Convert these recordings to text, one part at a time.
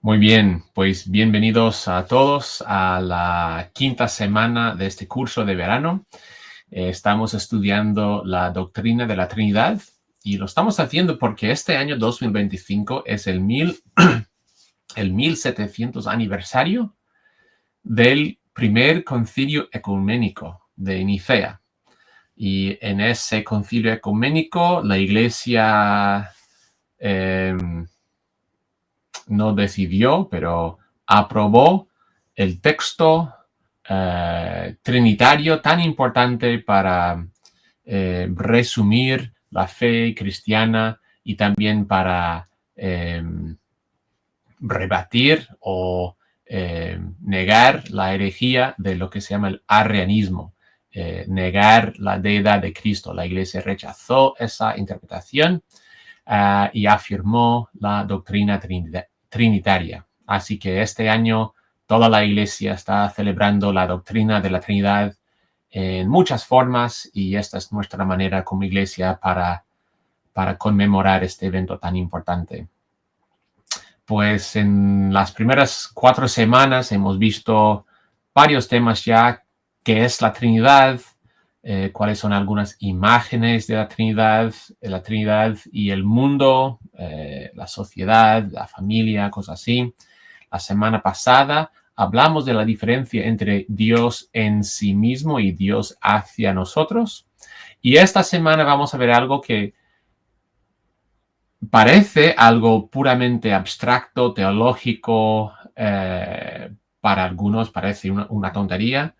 Muy bien, pues bienvenidos a todos a la quinta semana de este curso de verano. Estamos estudiando la doctrina de la Trinidad y lo estamos haciendo porque este año 2025 es el 1700 aniversario del primer concilio ecuménico de Nicea. Y en ese concilio ecuménico la Iglesia no decidió, pero aprobó el texto trinitario tan importante para resumir la fe cristiana y también para rebatir o negar la herejía de lo que se llama el arrianismo, negar la deidad de Cristo. La Iglesia rechazó esa interpretación y afirmó la doctrina trinitaria. Así que este año toda la Iglesia está celebrando la doctrina de la Trinidad en muchas formas y esta es nuestra manera como Iglesia para conmemorar este evento tan importante. Pues en las primeras 4 semanas hemos visto varios temas ya, qué es la Trinidad, cuáles son algunas imágenes de la Trinidad y el mundo, la sociedad, la familia, cosas así. La semana pasada hablamos de la diferencia entre Dios en sí mismo y Dios hacia nosotros. Y esta semana vamos a ver algo que parece algo puramente abstracto, teológico, para algunos parece una tontería,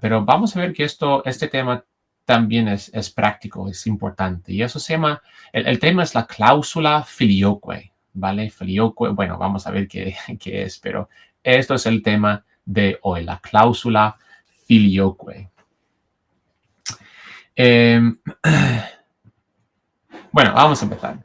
pero vamos a ver que este tema también es práctico, es importante. Y eso se llama, el tema es la cláusula filioque, ¿vale? Filioque, bueno, vamos a ver qué es, pero esto es el tema de hoy, la cláusula filioque. Bueno, vamos a empezar.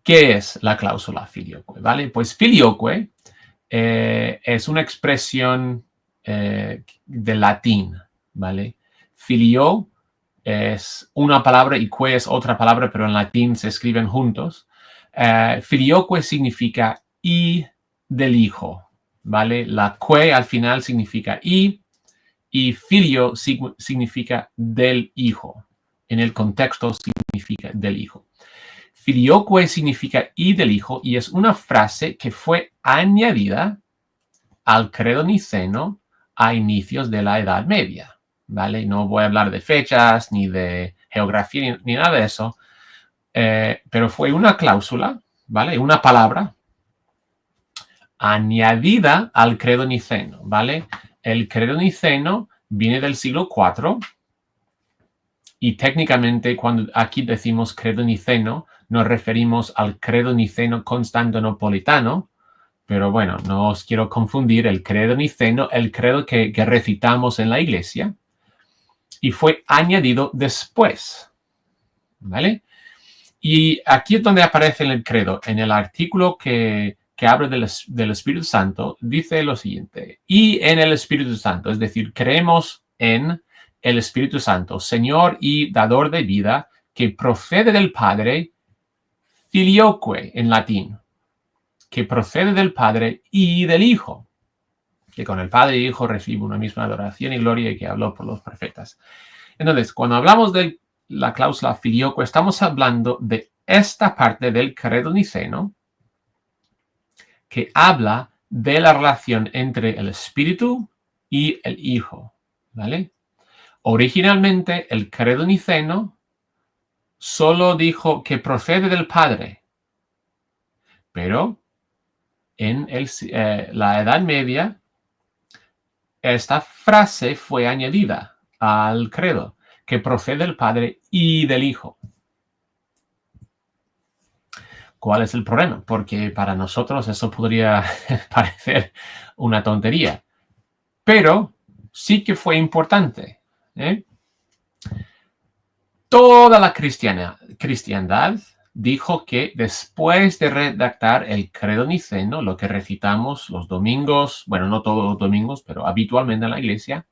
¿Qué es la cláusula filioque? ¿Vale? Pues filioque es una expresión de latín, ¿vale? Filio es una palabra y que es otra palabra, pero en latín se escriben juntos. Filioque significa y del hijo, ¿vale? La que al final significa y filio significa del hijo. En el contexto significa del hijo. Filioque significa y del hijo y es una frase que fue añadida al credo niceno a inicios de la Edad Media, ¿vale? No voy a hablar de fechas, ni de geografía, ni nada de eso, pero fue una cláusula, ¿vale? Una palabra añadida al credo niceno, ¿vale? El credo niceno viene del siglo IV y técnicamente cuando aquí decimos credo niceno nos referimos al credo niceno constantinopolitano, pero bueno, no os quiero confundir el credo niceno, el credo que recitamos en la iglesia, y fue añadido después, ¿vale? Y aquí es donde aparece el credo, en el artículo que habla del Espíritu Santo, dice lo siguiente, y en el Espíritu Santo, es decir, creemos en el Espíritu Santo, Señor y dador de vida, que procede del Padre, filioque en latín, que procede del Padre y del Hijo, que con el Padre y Hijo recibe una misma adoración y gloria y que habló por los profetas. Entonces, cuando hablamos de la cláusula filioque, estamos hablando de esta parte del credo niceno que habla de la relación entre el Espíritu y el Hijo, ¿vale? Originalmente, el credo niceno solo dijo que procede del Padre, pero en la Edad Media esta frase fue añadida al credo, que procede del Padre y del Hijo. ¿Cuál es el problema? Porque para nosotros eso podría parecer una tontería, pero sí que fue importante, ¿eh? Toda la cristiandad dijo que después de redactar el credo niceno, lo que recitamos los domingos, bueno, no todos los domingos, pero habitualmente en la iglesia,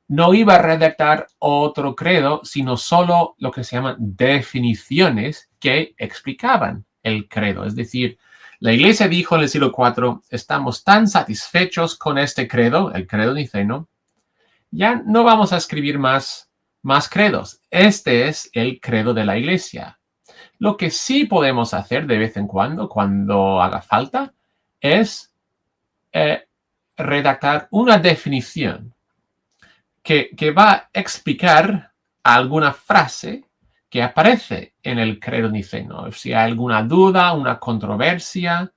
no iba a redactar otro credo, sino solo lo que se llaman definiciones que explicaban el credo. Es decir, la Iglesia dijo en el siglo IV, estamos tan satisfechos con este credo, el credo niceno, ya no vamos a escribir más credos. Este es el credo de la Iglesia. Lo que sí podemos hacer de vez en cuando haga falta, es redactar una definición que va a explicar alguna frase que aparece en el credo niceno. Si hay alguna duda, una controversia,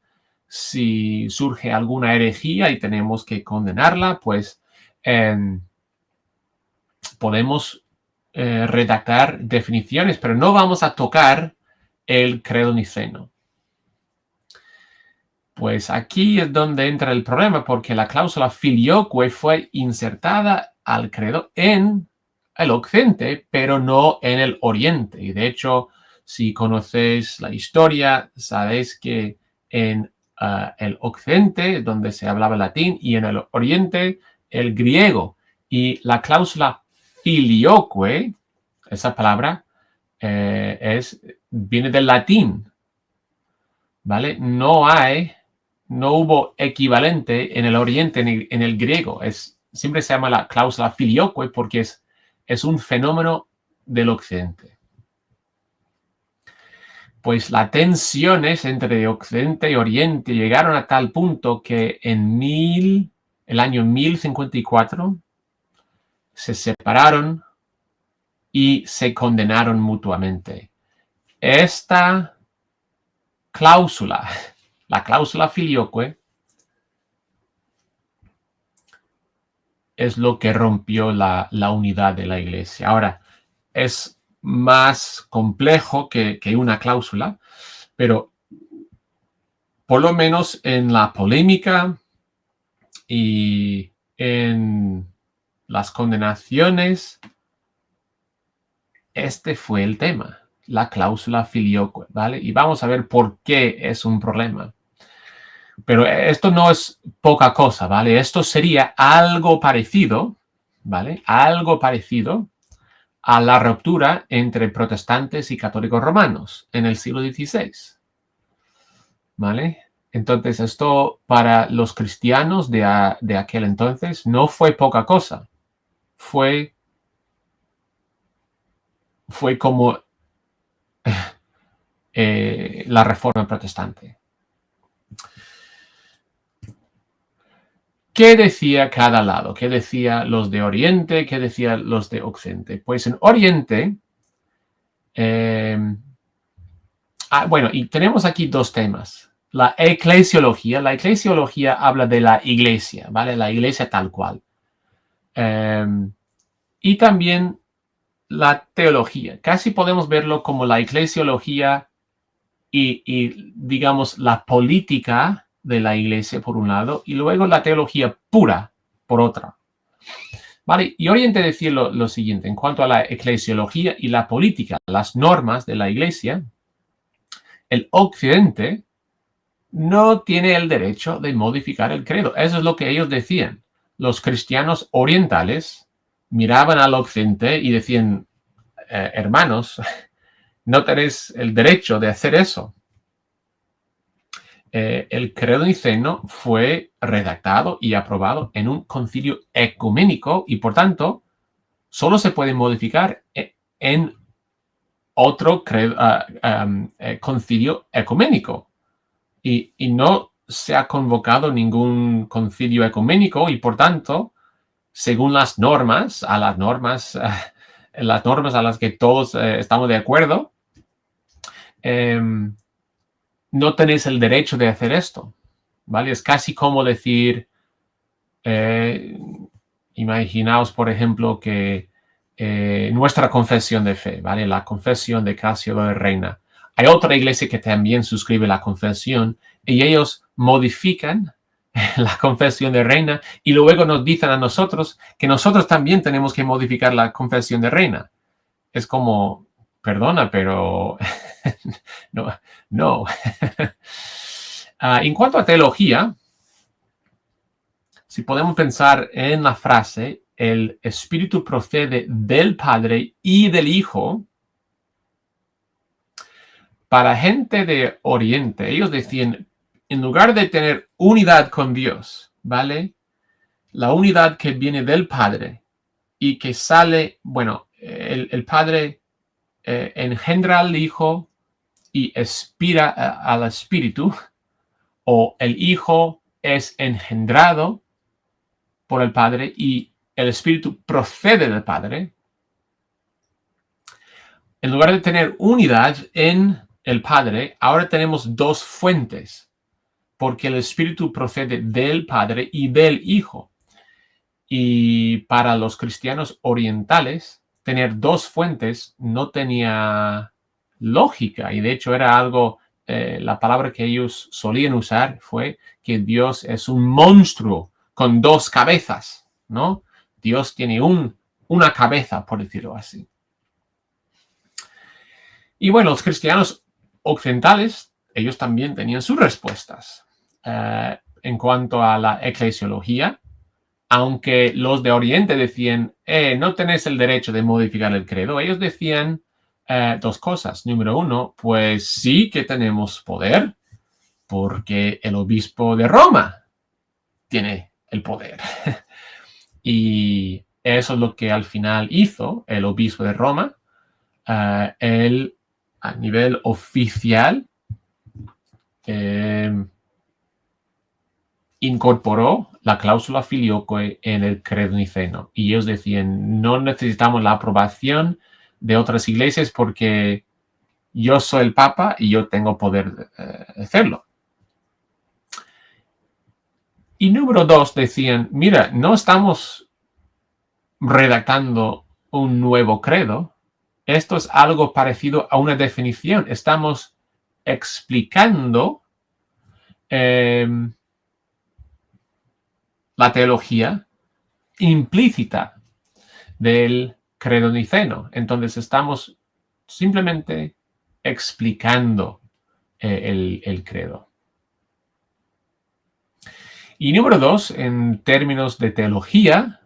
si surge alguna herejía y tenemos que condenarla, pues podemos redactar definiciones, pero no vamos a tocar el credo niceno. Pues aquí es donde entra el problema, porque la cláusula filioque fue insertada al credo en el occidente, pero no en el oriente. Y de hecho, si conocéis la historia, sabéis que en el occidente, donde se hablaba latín, y en el oriente, el griego. Y la cláusula filioque, esa palabra, viene del latín, ¿vale? No hubo equivalente en el oriente, en el griego. Siempre se llama la cláusula filioque porque es un fenómeno del occidente. Pues las tensiones entre occidente y oriente llegaron a tal punto que en el año 1054 se separaron y se condenaron mutuamente. Esta cláusula, la cláusula filioque, es lo que rompió la unidad de la Iglesia. Ahora, es más complejo que una cláusula, pero por lo menos en la polémica y en las condenaciones, este fue el tema, la cláusula filioque, ¿vale? Y vamos a ver por qué es un problema. Pero esto no es poca cosa, ¿vale? Esto sería algo parecido, ¿vale? Algo parecido a la ruptura entre protestantes y católicos romanos en el siglo XVI, ¿vale? Entonces, esto para los cristianos de aquel entonces no fue poca cosa. Fue como la reforma protestante. ¿Qué decía cada lado? ¿Qué decía los de Oriente? ¿Qué decía los de Occidente? Pues en Oriente, bueno, y tenemos aquí dos temas. La eclesiología. La eclesiología habla de la iglesia, ¿vale? La iglesia tal cual. Y también la teología. Casi podemos verlo como la eclesiología y digamos, la política de la iglesia por un lado, y luego la teología pura por otra. ¿Vale? Y Oriente decía lo siguiente, en cuanto a la eclesiología y la política, las normas de la iglesia, el Occidente no tiene el derecho de modificar el credo. Eso es lo que ellos decían. Los cristianos orientales miraban al Occidente y decían, hermanos, no tenéis el derecho de hacer eso. El credo niceno fue redactado y aprobado en un concilio ecuménico y, por tanto, solo se puede modificar en otro concilio ecuménico. Y no se ha convocado ningún concilio ecuménico y, por tanto, según las normas a las que todos estamos de acuerdo, no tenéis el derecho de hacer esto, ¿vale? Es casi como decir, imaginaos, por ejemplo, que nuestra confesión de fe, ¿vale? La confesión de Casio de Reina. Hay otra iglesia que también suscribe la confesión y ellos modifican la confesión de Reina y luego nos dicen a nosotros que nosotros también tenemos que modificar la confesión de Reina. Es como, perdona, pero no. En cuanto a teología, si podemos pensar en la frase, el Espíritu procede del Padre y del Hijo, Para gente de Oriente, ellos decían, en lugar de tener unidad con Dios, ¿vale? La unidad que viene del Padre y que sale, bueno, el Padre engendra al Hijo y expira al Espíritu, o el Hijo es engendrado por el Padre y el Espíritu procede del Padre. En lugar de tener unidad en el Padre, ahora tenemos dos fuentes, porque el Espíritu procede del Padre y del Hijo. Y para los cristianos orientales, tener dos fuentes no tenía lógica, y de hecho era algo, la palabra que ellos solían usar fue que Dios es un monstruo con dos cabezas, ¿no? Dios tiene una cabeza, por decirlo así. Y bueno, los cristianos occidentales, ellos también tenían sus respuestas en cuanto a la eclesiología, aunque los de Oriente decían, no tenéis el derecho de modificar el credo. Ellos decían dos cosas. Número uno, pues sí que tenemos poder, porque el obispo de Roma tiene el poder. Y eso es lo que al final hizo el obispo de Roma. Él, a nivel oficial, incorporó la cláusula filioque en el credo niceno. Y ellos decían, no necesitamos la aprobación de otras iglesias porque yo soy el Papa y yo tengo poder de hacerlo. Y número dos, decían, mira, no estamos redactando un nuevo credo. Esto es algo parecido a una definición. Estamos explicando la teología implícita del credo niceno. Entonces estamos simplemente explicando el credo. Y número dos, en términos de teología,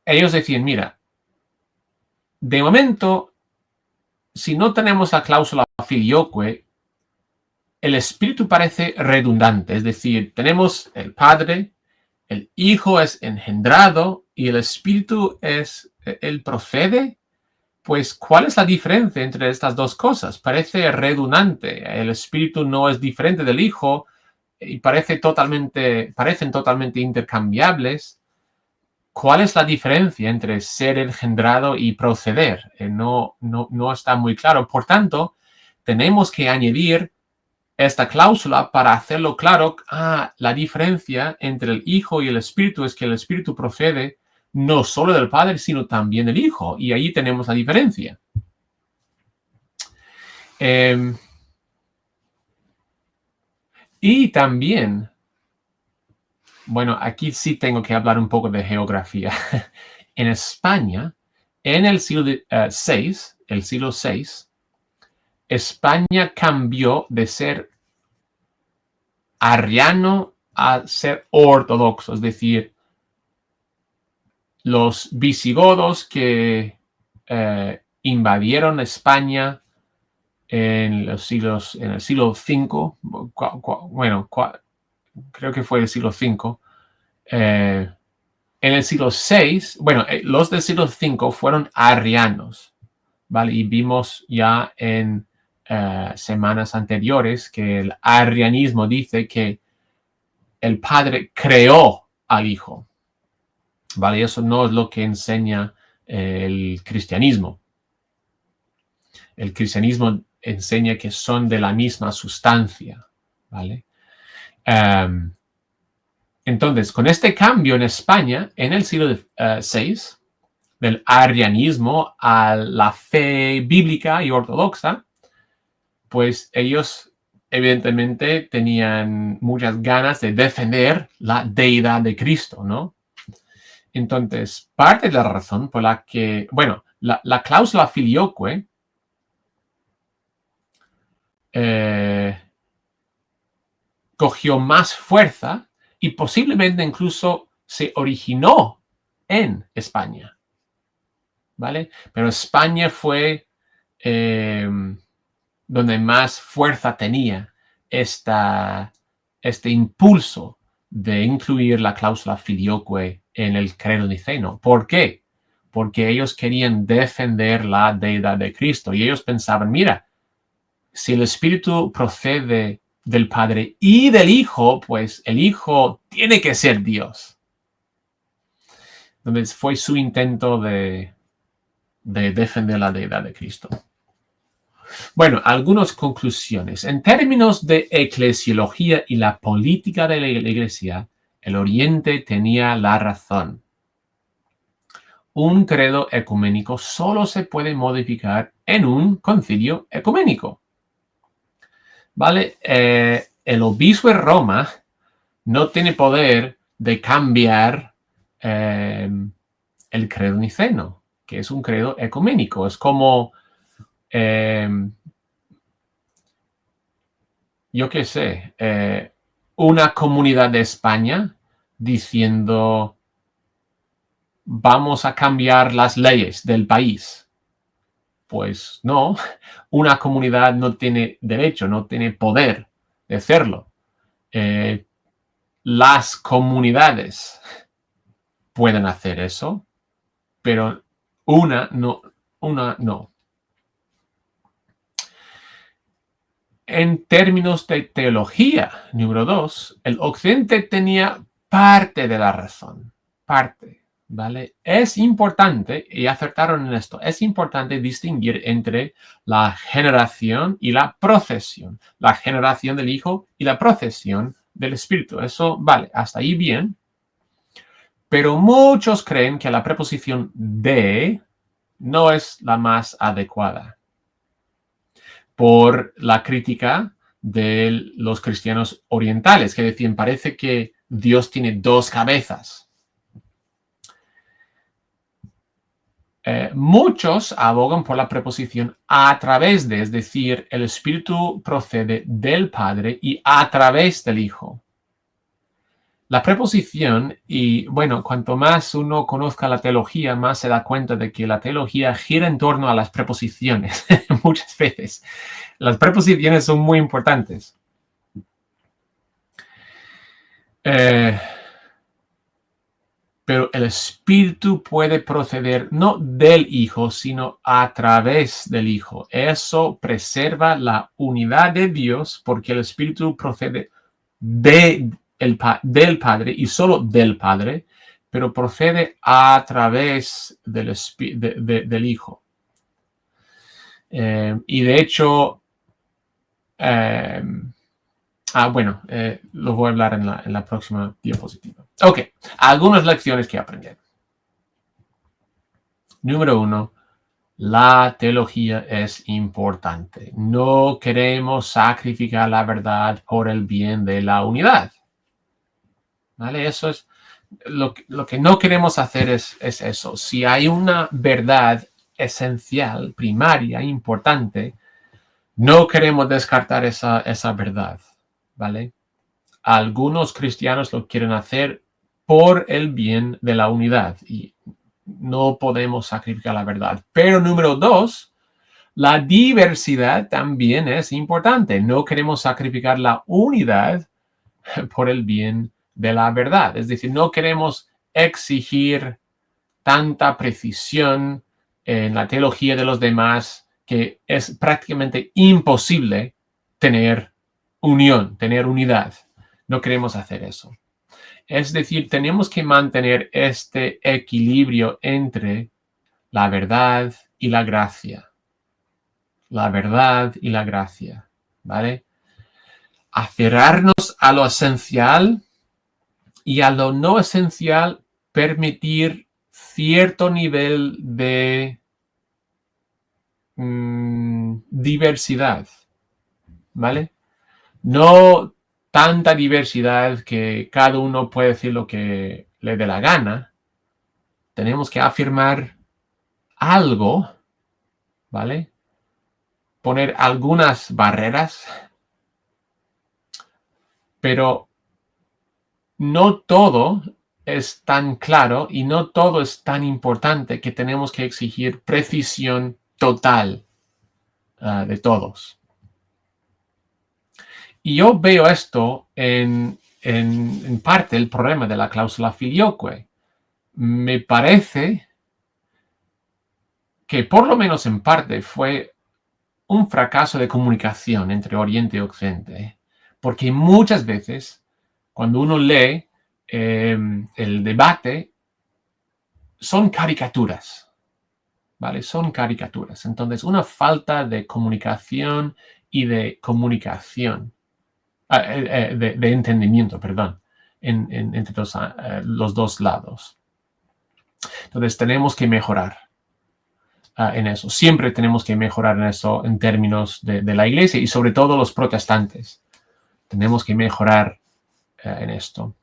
ellos decían, mira, de momento, si no tenemos la cláusula filioque, el espíritu parece redundante, es decir, tenemos el Padre, el Hijo es engendrado y el espíritu él procede. Pues, ¿cuál es la diferencia entre estas dos cosas? Parece redundante. El espíritu no es diferente del Hijo y parecen totalmente intercambiables. ¿Cuál es la diferencia entre ser engendrado y proceder? No está muy claro. Por tanto, tenemos que añadir esta cláusula para hacerlo claro. La diferencia entre el Hijo y el Espíritu es que el Espíritu procede no solo del Padre, sino también del Hijo. Y ahí tenemos la diferencia. Y también, bueno, aquí sí tengo que hablar un poco de geografía. En España, en el siglo VI, España cambió de ser arriano a ser ortodoxo, es decir, los visigodos que invadieron España en el siglo V, creo que fue el siglo V, en el siglo VI, los del siglo V fueron arrianos, ¿vale? Y vimos ya en semanas anteriores que el arrianismo dice que el Padre creó al Hijo, ¿vale? Eso no es lo que enseña el cristianismo. El cristianismo enseña que son de la misma sustancia, ¿vale? Entonces, con este cambio en España, en el siglo VI, del arrianismo a la fe bíblica y ortodoxa, pues ellos evidentemente tenían muchas ganas de defender la deidad de Cristo, ¿no? Entonces, parte de la razón por la que, la cláusula filioque cogió más fuerza y posiblemente incluso se originó en España, ¿vale? Pero España fue donde más fuerza tenía este impulso de incluir la cláusula filioque en el credo niceno. ¿Por qué? Porque ellos querían defender la deidad de Cristo y ellos pensaban, mira, si el Espíritu procede del Padre y del Hijo, pues el Hijo tiene que ser Dios. Entonces fue su intento de defender la deidad de Cristo. Bueno, algunas conclusiones. En términos de eclesiología y la política de la Iglesia, el Oriente tenía la razón. Un credo ecuménico solo se puede modificar en un concilio ecuménico. ¿Vale? El obispo de Roma no tiene poder de cambiar el credo niceno, que es un credo ecuménico. Es como, yo qué sé, una comunidad de España diciendo, vamos a cambiar las leyes del país. Pues no, una comunidad no tiene derecho, no tiene poder de hacerlo. Las comunidades pueden hacer eso, pero una no. En términos de teología, número 2, el Occidente tenía parte de la razón, parte, ¿vale? Es importante, y acertaron en esto, es importante distinguir entre la generación y la procesión, la generación del Hijo y la procesión del Espíritu. Eso, vale, hasta ahí bien. Pero muchos creen que la preposición de no es la más adecuada por la crítica de los cristianos orientales, que decían, parece que Dios tiene dos cabezas. Muchos abogan por la preposición a través de, es decir, el Espíritu procede del Padre y a través del Hijo. La preposición, y bueno, cuanto más uno conozca la teología, más se da cuenta de que la teología gira en torno a las preposiciones muchas veces. Las preposiciones son muy importantes. Pero el Espíritu puede proceder no del Hijo, sino a través del Hijo. Eso preserva la unidad de Dios porque el Espíritu procede del Padre y solo del Padre, pero procede a través del Hijo. Y de hecho, bueno, lo voy a hablar en la próxima diapositiva. Ok, algunas lecciones que aprender. Número 1, la teología es importante. No queremos sacrificar la verdad por el bien de la unidad. ¿Vale? Eso es lo que no queremos hacer es eso. Si hay una verdad esencial, primaria, importante, no queremos descartar esa verdad. ¿Vale? Algunos cristianos lo quieren hacer por el bien de la unidad y no podemos sacrificar la verdad. Pero número 2, la diversidad también es importante. No queremos sacrificar la unidad por el bien de la verdad. Es decir, no queremos exigir tanta precisión en la teología de los demás que es prácticamente imposible tener unión, tener unidad. No queremos hacer eso. Es decir, tenemos que mantener este equilibrio entre la verdad y la gracia. La verdad y la gracia, ¿vale? Aferrarnos a lo esencial y a lo no esencial permitir cierto nivel de diversidad, ¿vale? No tanta diversidad que cada uno puede decir lo que le dé la gana. Tenemos que afirmar algo, ¿vale? Poner algunas barreras, pero no todo es tan claro y no todo es tan importante que tenemos que exigir precisión total de todos. Y yo veo esto en parte el problema de la cláusula filioque. Me parece que por lo menos en parte fue un fracaso de comunicación entre Oriente y Occidente, porque muchas veces cuando uno lee el debate son caricaturas, ¿vale? Son caricaturas. Entonces, una falta de comunicación y de comunicación, de entendimiento, perdón, entre los dos lados. Entonces, tenemos que mejorar en eso. Siempre tenemos que mejorar en eso en términos de la iglesia y sobre todo los protestantes. Tenemos que mejorar en esto.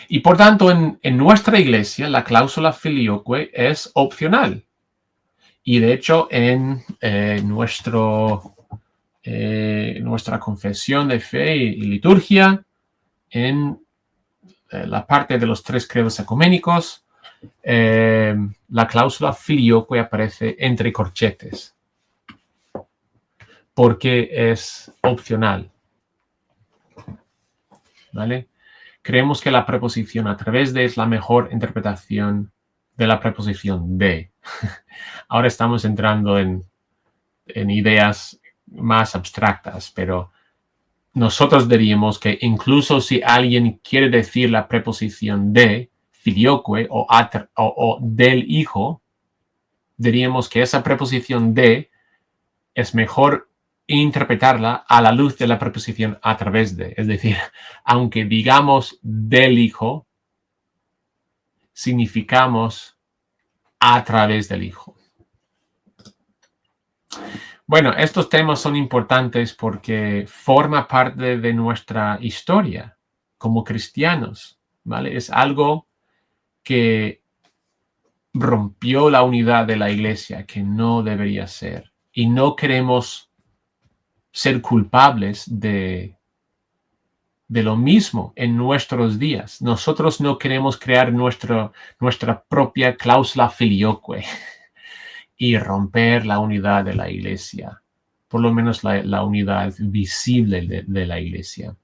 Y por tanto, en nuestra iglesia, la cláusula filioque es opcional. Y de hecho, en nuestra confesión de fe y liturgia, en la parte de los 3 credos ecuménicos, la cláusula filioque aparece entre corchetes, porque es opcional. ¿Vale? Creemos que la preposición a través de es la mejor interpretación de la preposición de. Ahora estamos entrando en ideas más abstractas, pero nosotros diríamos que incluso si alguien quiere decir la preposición de, filioque o del hijo, diríamos que esa preposición de es mejor interpretarla a la luz de la preposición a través de. Es decir, aunque digamos del hijo, significamos a través del hijo. Bueno, estos temas son importantes porque forma parte de nuestra historia como cristianos, ¿vale? Es algo que rompió la unidad de la iglesia, que no debería ser. Y no queremos ser culpables de lo mismo en nuestros días. Nosotros no queremos crear nuestra propia cláusula filioque y romper la unidad de la iglesia, por lo menos la unidad visible de la iglesia.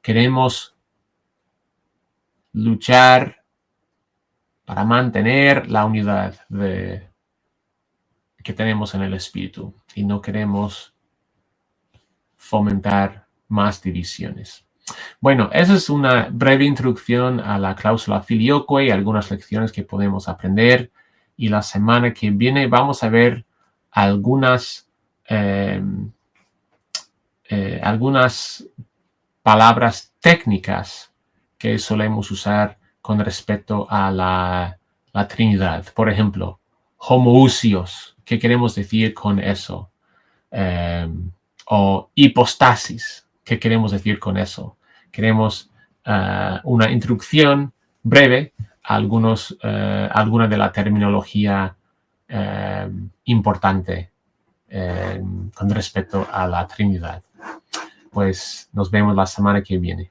Queremos luchar para mantener la unidad que tenemos en el espíritu y no queremos fomentar más divisiones. Bueno, esa es una breve introducción a la cláusula filioque y algunas lecciones que podemos aprender. Y la semana que viene vamos a ver algunas palabras técnicas que solemos usar con respecto a la Trinidad. Por ejemplo, homoousios. ¿Qué queremos decir con eso? O hipostasis. ¿Qué queremos decir con eso? Queremos una introducción breve a alguna de la terminología importante con respecto a la Trinidad. Pues nos vemos la semana que viene.